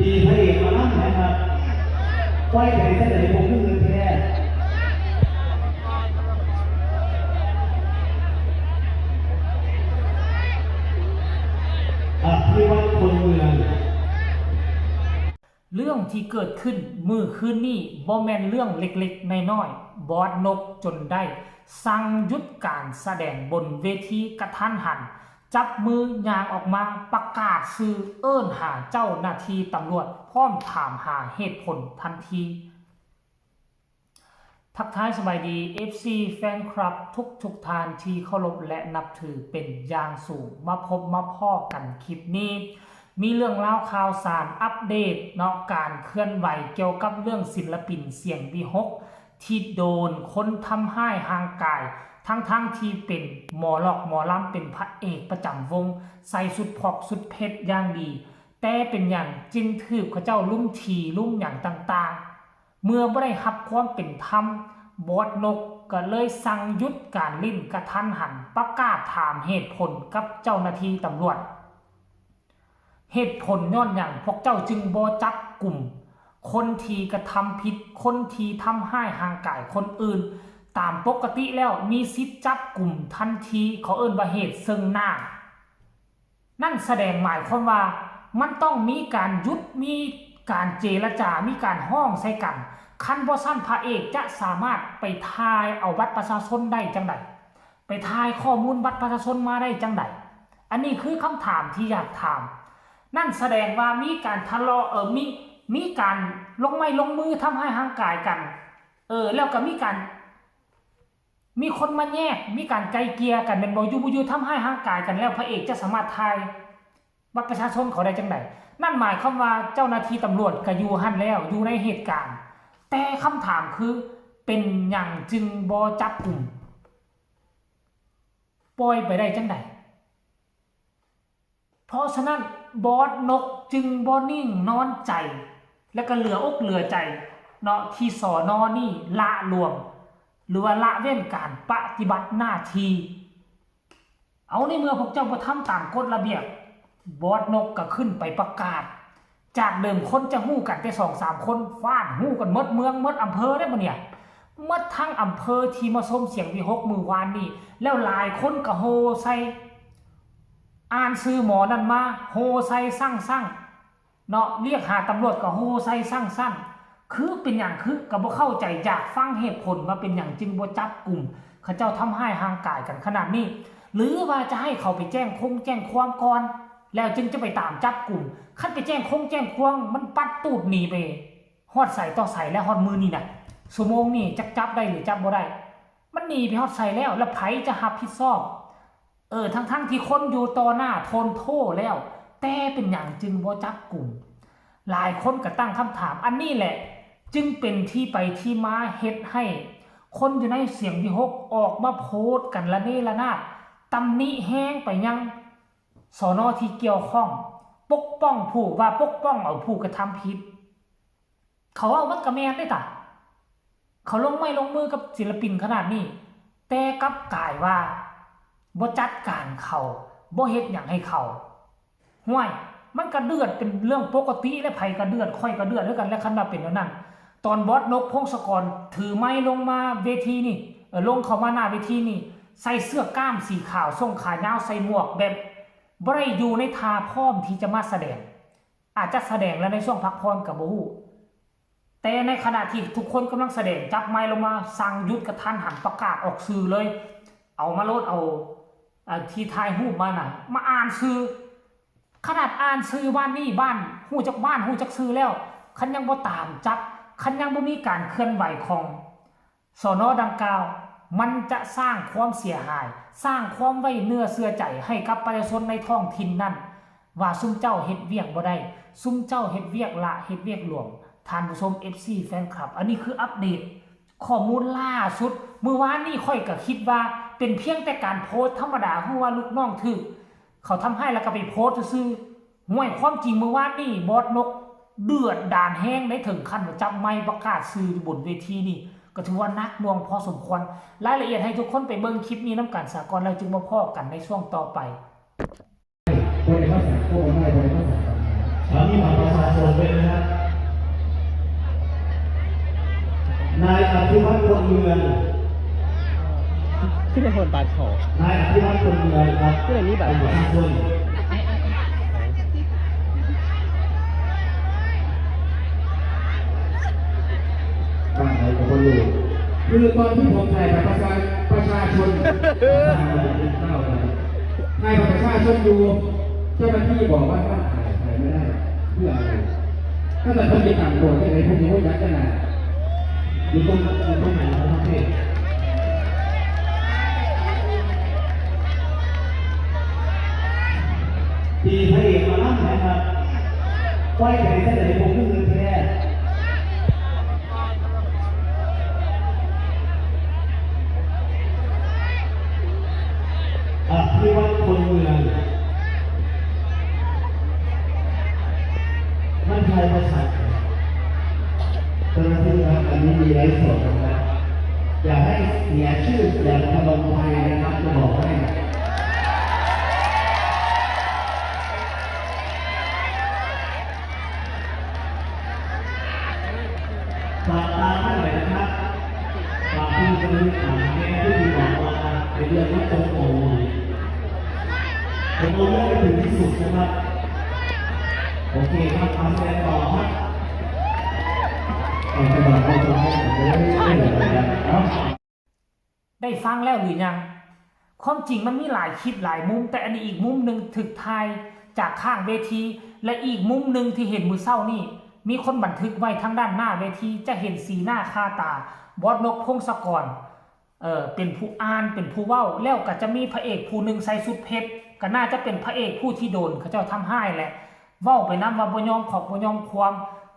ที่พระเอกมาลั่นนะครับก้อยไปเส้นไหนผมขึ้นเงินแท้ที่วัดคนเมืองเรื่องที่เกิดขึ้นมือคืนนี้บ่แม่นเรื่องเล็กๆน้อยๆบอสนกจนได้สั่งหยุดการแสดงบนเวทีกระทันหันจับมือย่างออกมาประกาศซื้อเอิ้นหาเจ้าหน้าที่ตำรวจพร้อมถามหาเหตุผลทันทีทักทายสบายดี FC แฟนคลับทุกท่านที่เคารพและนับถือเป็นอย่างสูงมาพบมาพ้อกันคลิปนี้มีเรื่องเล่าข่าวสารอัปเดตเนาะการเคลื่อนไหวเกี่ยวกับเรื่องศิลปินเสียงวิหกที่โดนคนทำให้ห่างกายทั้งที่เป็นหมอหลอกหมอลำเป็นพระเอกประจำวงใส่สุดพอกสุดเพชรอย่างดีแต่เป็นอย่างจึงถือเขาเจ้าลุ่มทีลุ่มอย่างต่างๆเมื่อไม่ได้รับความเป็นธรรมบอสนกก็เลยสั่งหยุดการลิ้นกระทันหันประกาศถามเหตุผลกับเจ้าหน้าที่ตำรวจเหตุผลย้อนอย่างพวกเจ้าจึงบ่จับกลุ่มคนที่กระทำผิดคนที่ทำให้ห่างกายคนอื่นตามปกติแล้วมีสิทธิ์จับกลุ่มทันทีเขาเอิ้นว่าเหตุซึ่งหน้านั่นแสดงหมายความว่ามันต้องมีการยุดมีการเจรจามีการห้องใส่กันคันบ่ซั่นพระเอกจะสามารถไปทายเอาบัตรประชาชนได้จังไดไปทายข้อมูลบัตรประชาชนมาได้จังไดอันนี้คือคำถามที่อยากถามนั่นแสดงว่ามีการทะเลาะมีการลงไม้ลงมือทำให้ห่างกายกันแล้วก็มีคนมาแยกมีการไกลเกลี่ยกันเป็นบ่อยู่ทำให้ห่างกายกันแล้วพระเอกจะสามารถทายบัตรประชาชนเขาได้จังไดนั่นหมายความว่าเจ้าหน้าที่ตำรวจก็อยู่หั่นแล้วอยู่ในเหตุการณ์แต่คำถามคือเป็นอย่างจึงบ่จับกลุ่มปล่อยไปได้จังไดเพราะฉะนั้นบอสนกจึงบ่นิ่งนอนใจและก็เหลืออกเหลือใจเนาะที่สน.นี่ละรวมหรือว่าละเว้นการปฏิบัติหน้าที่เอาในเมื่อพวกเจ้าบ่ทำตามกฎระเบียบบอสนกก็ขึ้นไปประกาศจากเดิมคนจะฮู้กันแต่ 2-3 คนฟาดฮู้กันหมดเมืองหมดอำเภอได้บ่เนี่ยหมดทั้งอำเภอที่มาชมเสียงวิหกมื้อวานนี้แล้วหลายคนก็โฮใส่อ่านซื้อหมอนั่นมาโฮไซสั่งเนาะเรียกหาตำรวจก็โฮไซสั่งคือเป็นอย่างคือก็บ่เข้าใจอยากฟังเหตุผลว่าเป็นอย่างจึงบ่จับกลุ่มเขาเจ้าทำให้ห่างกายกันขนาดนี้หรือว่าจะให้เขาไปแจ้งความก่อนแล้วจึงจะไปตามจับกลุ่มคันไปแจ้งความมันปัดตูดหนีไปฮอดใส่ต่อใส่แล้วฮอดมือนี่น่ะชั่วโมงนี่จับได้หรือจับบ่ได้มันหนีไปฮอดใส่แล้วไผจะรับผิดชอบทั้งที่คนอยู่ต่อหน้าทนโทษแล้วแต่เป็นอย่างจึงบ่จับกลุ่มหลายคนก็ตั้งคำถามอันนี้แหละจึงเป็นที่ไปที่มาเฮ็ดให้คนอยู่ในเสียงวิหกออกมาโพสต์กันละเนระนาดตำหนิแห้งไปยังสน.ที่เกี่ยวข้องปกป้องเอาผู้กระทำผิดเขาเอามันก็แม่นได้ตะเขาลงไม้ลงมือกับศิลปินขนาดนี้แต่กลับกลายว่าบ่จัดการเขาบ่เฮ็ดหยังให้เขาห่วยมันก็เดือดเป็นเรื่องปกติและไผก็เดือดค่อยก็เดือดด้วยกันและคันว่าเป็นแล้วนั้นตอนบอสนกพงศกรถือไม้ลงมาเวทีนี่ลงเข้ามาหน้าเวทีนี่ใส่เสื้อกล้ามสีขาวทรงขายาวใส่หมวกแบบบ่ได้อยู่ในท่าพร้อมที่จะมาแสดงอาจจะแสดงแล้วในช่วงพักผ่อนก็บ่ฮู้แต่ในขณะที่ทุกคนกำลังแสดงจับไม้ลงมาสั่งหยุดกระทันหันประกาศออกสื่อเลยเอามาโลดเอาที่ถ่ายรูปมาน่ะมาอ่านชื่อขนาดอ่านชื่อบ้านนี่บ้านฮู้จักชื่อแล้วคันยังบ่ตามจับคันยังบ่มีการเคลื่อนไหวของสน.ดังกล่าวมันจะสร้างความเสียหายสร้างความไว้เนื้อเชื่อใจให้กับประชาชนในท้องถิ่นนั้นว่าซุมเจ้าเฮ็ดเวียกบ่ได้ซุมเจ้าเฮ็ดเวียกละเฮ็ดเวียกหลวงท่านผู้ชม FC แฟนคลับอันนี้คืออัปเดตข้อมูลล่าสุดเมื่อวานนี้ค่อยก็คิดว่าเป็นเพียงแต่การโพสต์ธรรมดาเพราะว่าลูกน้องถือเขาทำให้แล้วก็ไปโพสต์ซื่อห่วยความจริงเมื่อวานนี้บอสนกเดือดดาลแห้งได้ถึงขั้นว่าจับไมค์ประกาศสื่อบนเวทีนี่ก็ถือว่านักหน่วงพอสมควรรายละเอียดให้ทุกคนไปเบิ่งคลิปนี้นำกันสากลแล้วจึงมาพอกันในช่วงต่อไปบริษัทโค้ได้บริษัทมีบัตรประชาชนเป็น เมือง ที่เป็นคนปาดขอน ายอภิวัตคนเมืองครับ ที่ไหนนี่แบบ ประชาชนบ้านไหนกับคนรู้คือตอนที่ผมถ่ายแบบประชาชนถ่ายแบบประชาชนอยู่เจ้าหน้าที่บอกว่าถ้าถ่ายไม่ได้เพื่ออะไรถ้าเกิดคนจะต่างโกรธยังไงพวกนี้ก็ยัดกันนะอยู่ตรงไหนของประเทศดีพระเอกมาล่ำนะครับก้อยไปเส้นไหนผมก็เงินแท้อภิวัตคนเมืองมันไทยประชัดเจ้าหน้าที่ครับอันนี้มีไลฟ์สดนะครับอย่าให้เสียชื่ออย่างขนมไทยนะครับจะบอกให้ฝากตาท่านหน่อยนะครับฝากผู้บริหารแม่ผู้ที่บอกว่าเป็นเรื่องที่ตรงโง่ผมเอาเรื่องไปถึงที่สุดนะครับโอเคครับทำแสดงต่อครับเอาไปบอกเขาจะให้ผมไม่เหลืออะไรนะครับ ได้ฟังแล้วหรือยังความจริงมันมีหลายคลิปหลายมุมแต่อันนี้อีกมุมหนึ่งถึกทายจากข้างเวทีและอีกมุมหนึ่งที่เห็นมือเศร้านี่มีคนบันทึกไว้ทางด้านหน้าเวทีจะเห็นสีหน้าคาตาบอสนกพงศกรเป็นผู้อ่านเป็นผู้เว้าแล้วก็จะมีพระเอกผู้หนึ่งใส่สุดเพชรก็น่าจะเป็นพระเอกผู้ที่โดนเขาเจ้าทำให้แหละเว้าไปน้ำว่าบ่ยอมขอบบ่ยอมความ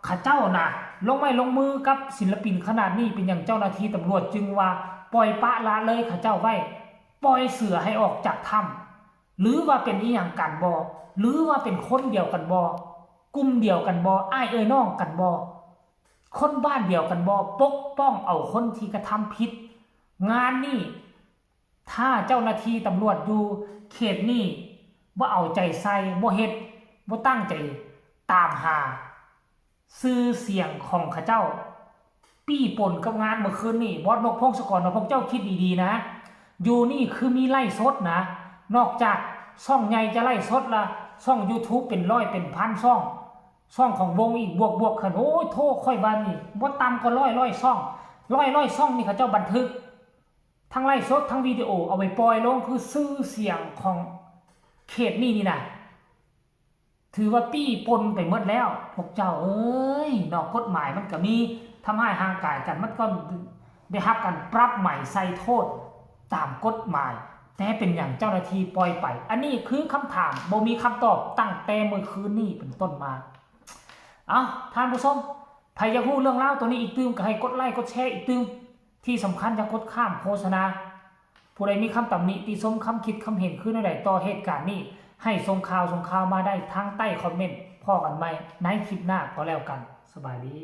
ข้าเจ้าน่ะลงไม้ลงมือกับศิลปินขนาดนี้เป็นอย่างเจ้าหน้าที่ตำรวจจึงว่าปล่อยปะละเลยข้าเจ้าไว้ปล่อยเสือให้ออกจากถ้ำหรือว่าเป็นอีหยังกันบ่หรือว่าเป็นคนเดียวกันบ่กลุ่มเดียวกันบ่อ้ายเอ้ยน้องกันบ่คนบ้านเดียวกันบ่ปกป้องเอาคนที่กระทำผิดงานนี่ถ้าเจ้าหน้าที่ตำรวจอยู่เขตนี้บ่เอาใจใส่บ่เฮ็ดบ่ตั้งใจตามหาชื่อเสียงของข้าเจ้าปี้ป่นกับงานเมื่อคืนนี่บอสนกพงศกรพวกเจ้าคิดดีๆนะอยู่นี่คือมีไล่สดนะนอกจากช่องใหญ่จะไล่สดละช่อง YouTube เป็นร้อยเป็นพันช่องของวงอีกบวกกันโอ้ยโทษค่อยบ้านนี่บ่ต่ำก็ร้อยช่องช่องนี่เขาเจ้าบันทึกทั้งไล่สดทั้งวิดีโอเอาไปปล่อยลงคือชื่อเสียงของเขตนี่นะถือว่าปี้ปนไปหมดแล้วพวกเจ้าเอ้ยนอกกฎหมายมันก็มีทำให้ห่างกายกันมันก็ได้รับการปรับใหม่ใส่โทษตามกฎหมายแต่เป็นอย่างเจ้าหน้าที่ปล่อยไปอันนี้คือคำถามบ่มีคำตอบตั้งแต่เมื่อคืนนี้เป็นต้นมาเอาท่านผู้ชมใครอยากรู้เรื่องเล่าตัวนี้อีกตื้มก็ให้กดไลค์กดแชร์อีกตื้มที่สำคัญจะกดข้ามโฆษณาผู้ใดมีคำตำหนิติชมคำคิดคำเห็นขึ้นในใดต่อเหตุการณ์นี้ให้ส่งข่าวมาได้ทางใต้คอมเมนต์พ่อกันไหมในคลิปหน้าก็แล้วกันสบายดี